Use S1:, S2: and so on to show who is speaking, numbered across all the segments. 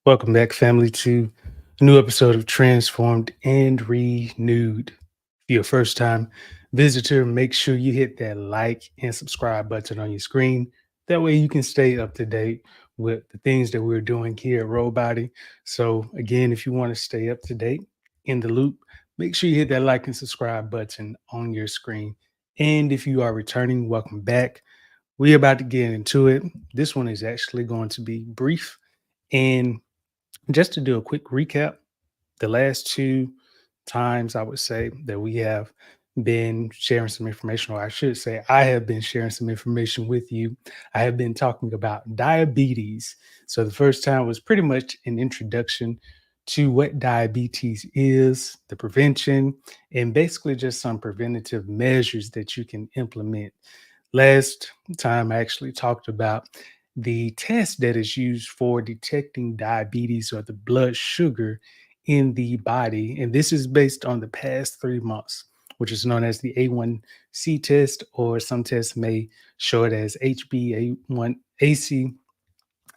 S1: Welcome back, family, to a new episode of Transformed and Renewed. If you're a first time visitor, make sure you hit that like and subscribe button on your screen. That way, you can stay up to date with the things that we're doing here at Roll Body. So, again, if you want to stay up to date in the loop, make sure you hit that like and subscribe button on your screen. And if you are returning, welcome back. We're about to get into it. This one is actually going to be brief and just to do a quick recap, the last two times I would say that we have been sharing some information, or I should say, I have been sharing some information with you. I have been talking about diabetes. So the first time was pretty much an introduction to what diabetes is, the prevention, and basically just some preventative measures that you can implement. Last time I actually talked about the test that is used for detecting diabetes or the blood sugar in the body. And this is based on the past 3 months, which is known as the A1C test, or some tests may show it as HbA1 AC,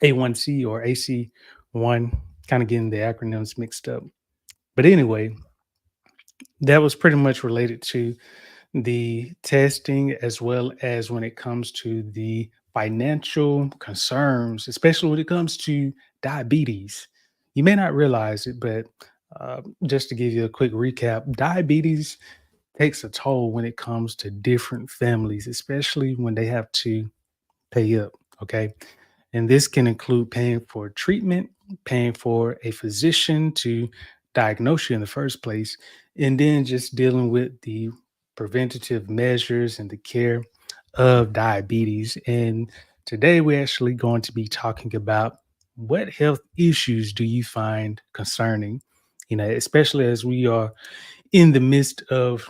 S1: A1C, or AC1, kind of getting the acronyms mixed up. But anyway, that was pretty much related to the testing, as well as when it comes to the financial concerns, especially when it comes to diabetes. You may not realize it, but just to give you a quick recap, diabetes takes a toll when it comes to different families, especially when they have to pay up. Okay. And this can include paying for treatment, paying for a physician to diagnose you in the first place, and then just dealing with the preventative measures and the care of diabetes. And today we're actually going to be talking about what health issues do you find concerning, especially as we are in the midst of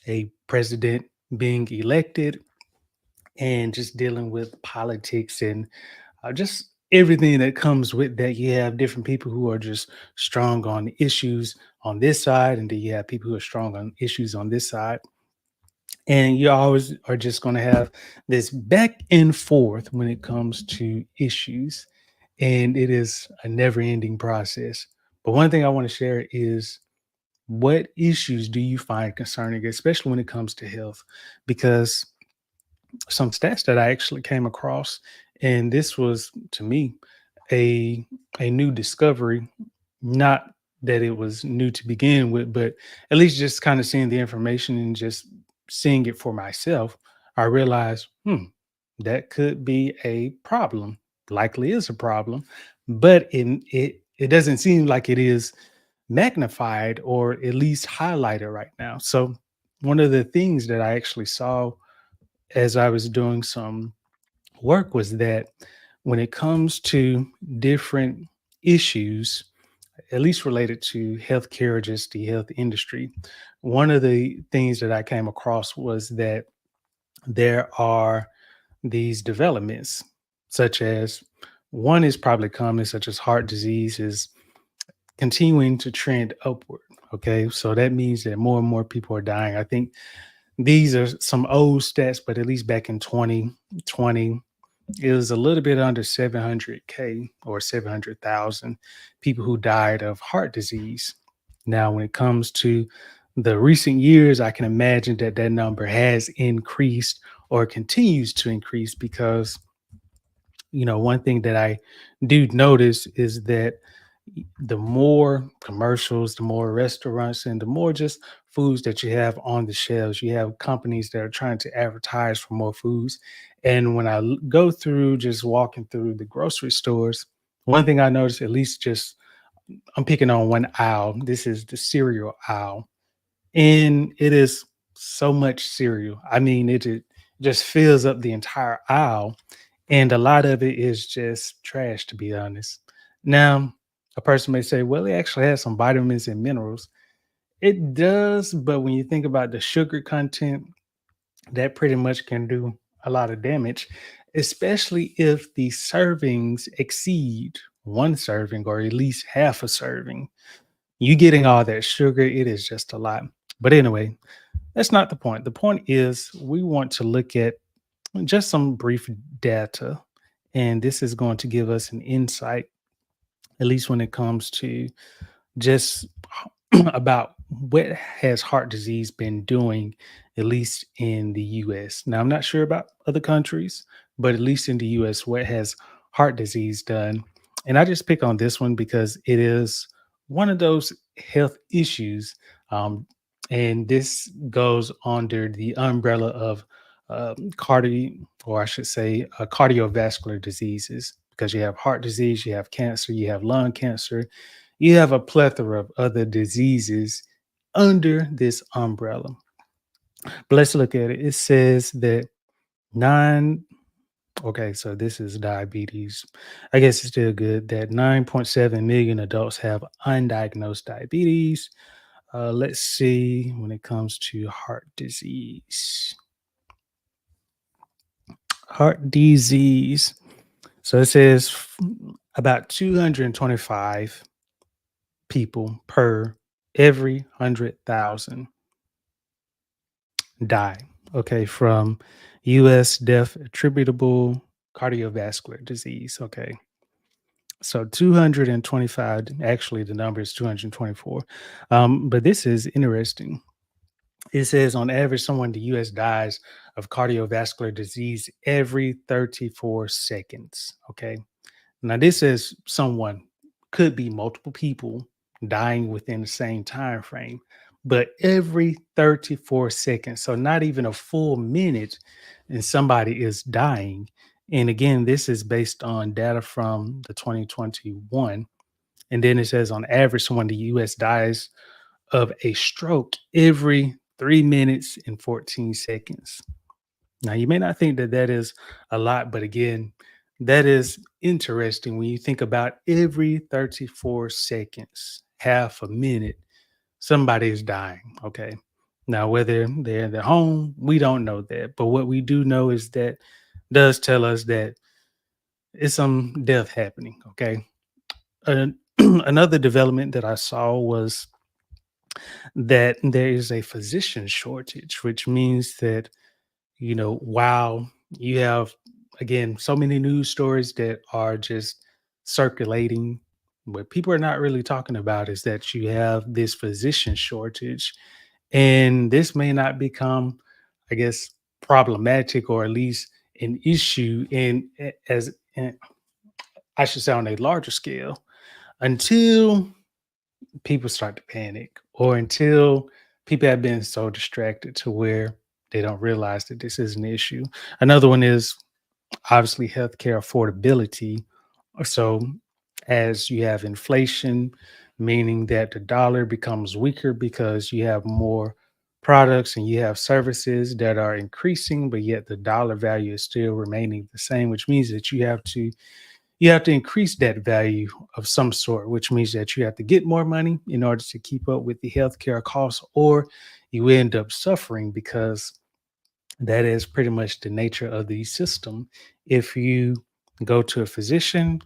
S1: a president being elected and just dealing with politics and just everything that comes with that. You have different people who are just strong on issues on this side, and then you have people who are strong on issues on this side. And you always are just going to have this back and forth when it comes to issues. And it is a never ending process. But one thing I want to share is, what issues do you find concerning, especially when it comes to health? Because some stats that I actually came across, and this was to me a new discovery. Not that it was new to begin with, but at least just kind of seeing the information and just seeing it for myself, I realized, that could be a problem. Likely is a problem, but it doesn't seem like it is magnified or at least highlighted right now. So one of the things that I actually saw as I was doing some work was that when it comes to different issues, at least related to healthcare or just the health industry, one of the things that I came across was that there are these developments, such as, one is probably common, such as heart disease, is continuing to trend upward. Okay. So that means that more and more people are dying. I think these are some old stats, but at least back in 2020, it was a little bit under 700K or 700,000 people who died of heart disease. Now, when it comes to the recent years, I can imagine that that number has increased or continues to increase because, one thing that I do notice is that the more commercials, the more restaurants, and the more just foods that you have on the shelves, you have companies that are trying to advertise for more foods. And when I go through just walking through the grocery stores, one thing I notice, at least just I'm picking on one aisle. This is the cereal aisle, and it is so much cereal. I mean, just fills up the entire aisle, and a lot of it is just trash, to be honest. Now, a person may say, well, it actually has some vitamins and minerals. It does, but when you think about the sugar content, that pretty much can do a lot of damage, especially if the servings exceed one serving or at least half a serving. You getting all that sugar, it is just a lot. But anyway, that's not the point. The point is, we want to look at just some brief data, and this is going to give us an insight at least when it comes to just about what has heart disease been doing, at least in the US. Now, I'm not sure about other countries, but at least in the US, what has heart disease done? And I just pick on this one because it is one of those health issues. Um, and this goes under the umbrella of or I should say, cardiovascular diseases, because you have heart disease, you have cancer, you have lung cancer, you have a plethora of other diseases under this umbrella. But let's look at it. It says that nine, okay, so this is diabetes. I guess it's still good that 9.7 million adults have undiagnosed diabetes. Let's see when it comes to heart disease. Heart disease. So it says about 225 people per every 100,000 die, okay, from US death attributable cardiovascular disease, okay. So 225, actually the number is 224. But this is interesting. It says on average, someone in the US dies of cardiovascular disease every 34 seconds, okay. Now, this is someone, could be multiple people dying within the same time frame, but every 34 seconds, so not even a full minute, and somebody is dying. And again, this is based on data from the 2021. And then it says on average, someone in the US dies of a stroke every 3 minutes and 14 seconds. Now, you may not think that that is a lot, but again, that is interesting when you think about every 34 seconds, half a minute, somebody is dying. Okay. Now, whether they're in their home, we don't know that. But what we do know is that does tell us that it's some death happening. Okay. Another development that I saw was that there is a physician shortage, which means that, while you have, again, so many news stories that are just circulating, what people are not really talking about is that you have this physician shortage, and this may not become, I guess, problematic, or at least an issue I should say, on a larger scale, until people start to panic, or until people have been so distracted to where they don't realize that this is an issue. Another one is obviously healthcare affordability. So, as you have inflation, meaning that the dollar becomes weaker because you have more products and you have services that are increasing, but yet the dollar value is still remaining the same, which means that you have to increase that value of some sort, which means that you have to get more money in order to keep up with the healthcare costs, or you end up suffering, because that is pretty much the nature of the system. If you go to a physician,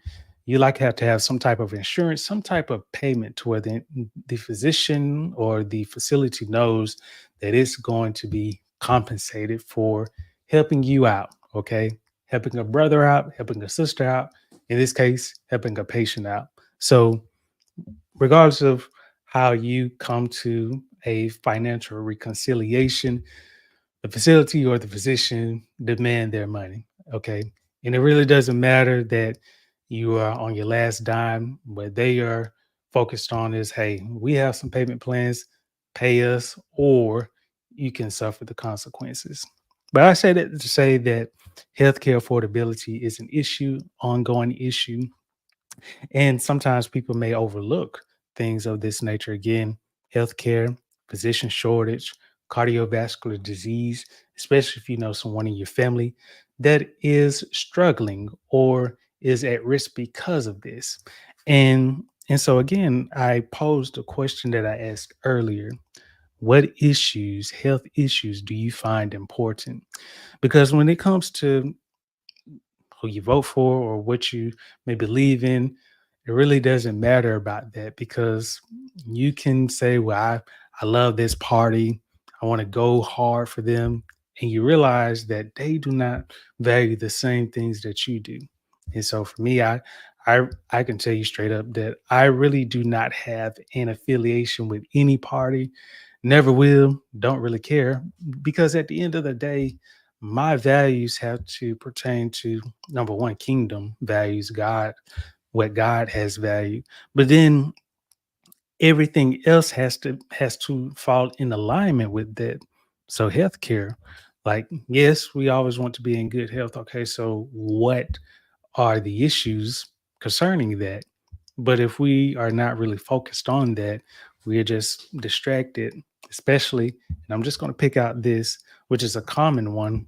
S1: you like have to have some type of insurance, some type of payment to where the physician or the facility knows that it's going to be compensated for helping you out. Okay. Helping a brother out, helping a sister out, in this case, helping a patient out. So, regardless of how you come to a financial reconciliation, the facility or the physician demand their money. Okay. And it really doesn't matter that you are on your last dime. What they are focused on is, hey, we have some payment plans, pay us, or you can suffer the consequences. But I say that to say that healthcare affordability is an issue, ongoing issue, and sometimes people may overlook things of this nature. Again, healthcare, physician shortage, cardiovascular disease, especially if you know someone in your family that is struggling or is at risk because of this. And so again, I posed a question that I asked earlier. What issues, health issues, do you find important? Because when it comes to who you vote for or what you may believe in, it really doesn't matter about that, because you can say, well, I love this party. I want to go hard for them. And you realize that they do not value the same things that you do. And so for me, I I can tell you straight up that I really do not have an affiliation with any party. Never will, don't really care, because at the end of the day, my values have to pertain to number one, kingdom values, God, what God has value. But then everything else has to fall in alignment with that. So healthcare, like, yes, we always want to be in good health. Okay, so what are the issues concerning that? But if we are not really focused on that, we're just distracted, especially, and I'm just going to pick out this, which is a common one,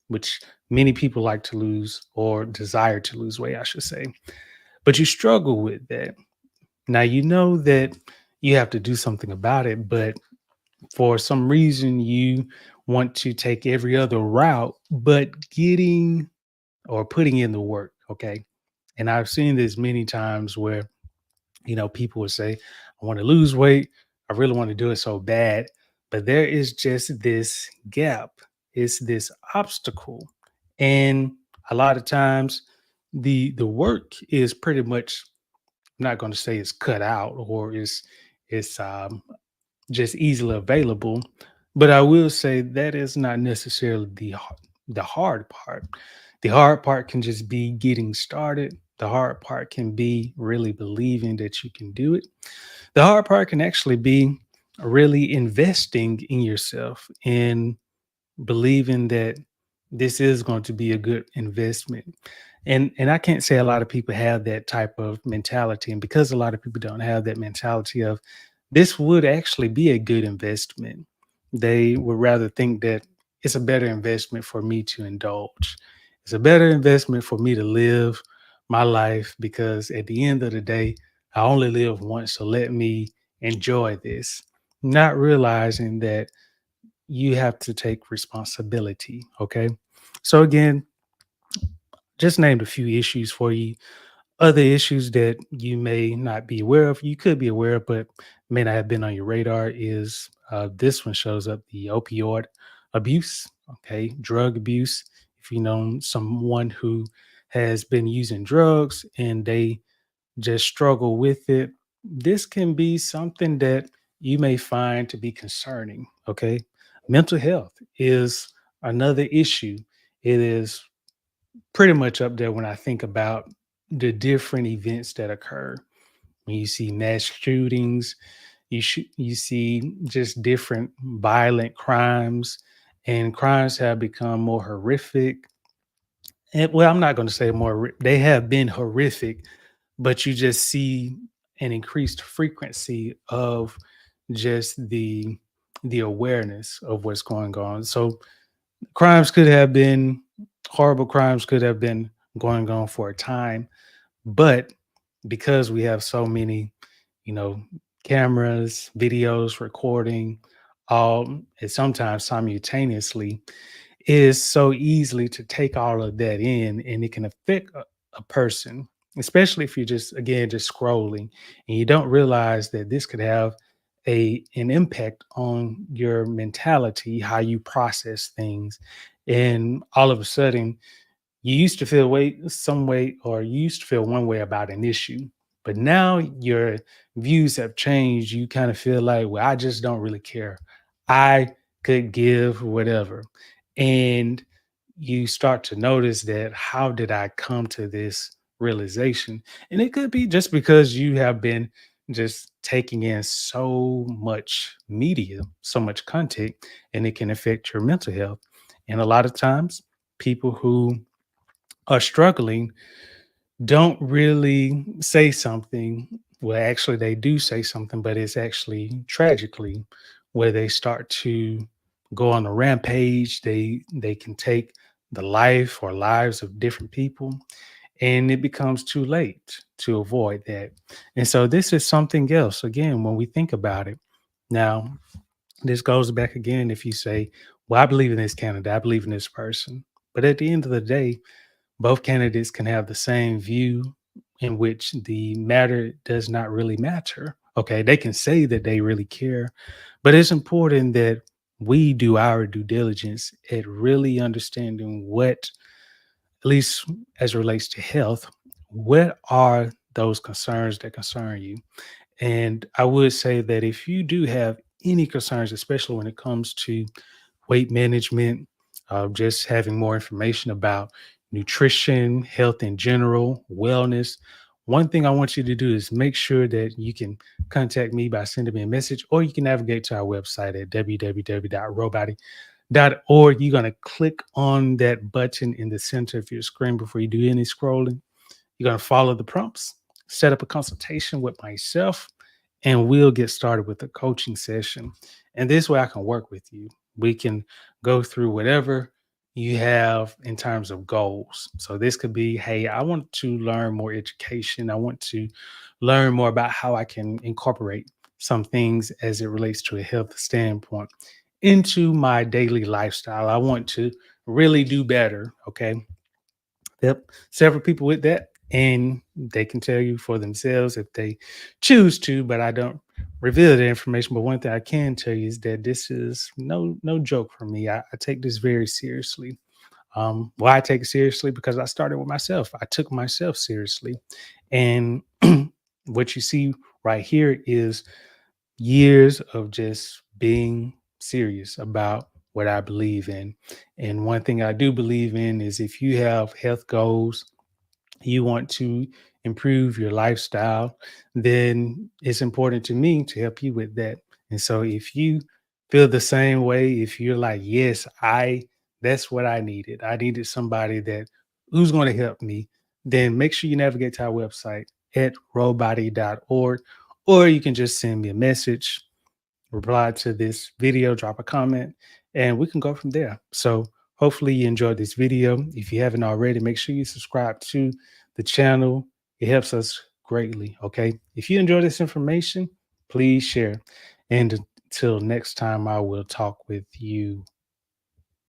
S1: which many people like to lose or desire to lose weight, I should say. But you struggle with that. Now, you know that you have to do something about it, but for some reason, you want to take every other route, but getting or putting in the work. Okay. And I've seen this many times where, people would say, I want to lose weight. I really want to do it so bad. But there is just this gap, it's this obstacle. And a lot of times the work is pretty much, I'm not going to say it's cut out or it's just easily available, but I will say that is not necessarily the hard part. The hard part can just be getting started. The hard part can be really believing that you can do it. The hard part can actually be really investing in yourself and believing that this is going to be a good investment. And I can't say a lot of people have that type of mentality. And because a lot of people don't have that mentality of this would actually be a good investment, they would rather think that it's a better investment for me to indulge. It's a better investment for me to live my life because at the end of the day, I only live once. So let me enjoy this. Not realizing that you have to take responsibility. Okay. So again, just named a few issues for you. Other issues that you may not be aware of, you could be aware of, but may not have been on your radar is this one shows up, the opioid abuse. Okay. Drug abuse. If you know someone who has been using drugs and they just struggle with it, this can be something that you may find to be concerning. Okay. Mental health is another issue. It is pretty much up there when I think about the different events that occur. When you see mass shootings, you see just different violent crimes, and crimes have become more horrific. And well, I'm not going to say more. They have been horrific, but you just see an increased frequency of just the awareness of what's going on. So crimes could have been horrible crimes could have been going on for a time, but because we have so many, you know, cameras, videos, recording, all and sometimes simultaneously, it is so easily to take all of that in and it can affect a person, especially if you're just again just scrolling and you don't realize that this could have a an impact on your mentality, how you process things. And all of a sudden you used to feel some way, or you used to feel one way about an issue, but now your views have changed. You kind of feel like, well, I just don't really care. I could give whatever. And you start to notice that how did I come to this realization? And it could be just because you have been just taking in so much media, so much content, and it can affect your mental health. And a lot of times, people who are struggling don't really say something. Well, actually, they do say something, but it's actually tragically where they start to go on a rampage. They can take the life or lives of different people, and it becomes too late to avoid that. And so, this is something else. Again, when we think about it, now this goes back again. If you say, "Well, I believe in this candidate, I believe in this person," but at the end of the day, both candidates can have the same view in which the matter does not really matter. Okay, they can say that they really care, but it's important that we do our due diligence at really understanding what, at least as it relates to health, what are those concerns that concern you? And I would say that if you do have any concerns, especially when it comes to weight management, just having more information about nutrition, health in general, wellness, one thing I want you to do is make sure that you can contact me by sending me a message, or you can navigate to our website at www.robody.org. You're going to click on that button in the center of your screen before you do any scrolling. You're going to follow the prompts, set up a consultation with myself, and we'll get started with the coaching session. And this way I can work with you. We can go through whatever you have in terms of goals. So this could be, hey, I want to learn more education. I want to learn more about how I can incorporate some things as it relates to a health standpoint into my daily lifestyle. I want to really do better. Okay. Yep, several people with that, and they can tell you for themselves if they choose to, but I don't reveal the information. But one thing I can tell you is that this is no joke for me. I take this very seriously. Why I take it seriously? Because I started with myself. I took myself seriously. And what you see right here is years of just being serious about what I believe in. And one thing I do believe in is if you have health goals, you want to improve your lifestyle, then it's important to me to help you with that. And so if you feel the same way, if you're like, yes, that's what I needed. I needed somebody that who's going to help me, then make sure you navigate to our website at robody.org, or you can just send me a message, reply to this video, drop a comment, and we can go from there. So hopefully you enjoyed this video. If you haven't already, make sure you subscribe to the channel. It helps us greatly. Okay. If you enjoy this information, please share. And until next time, I will talk with you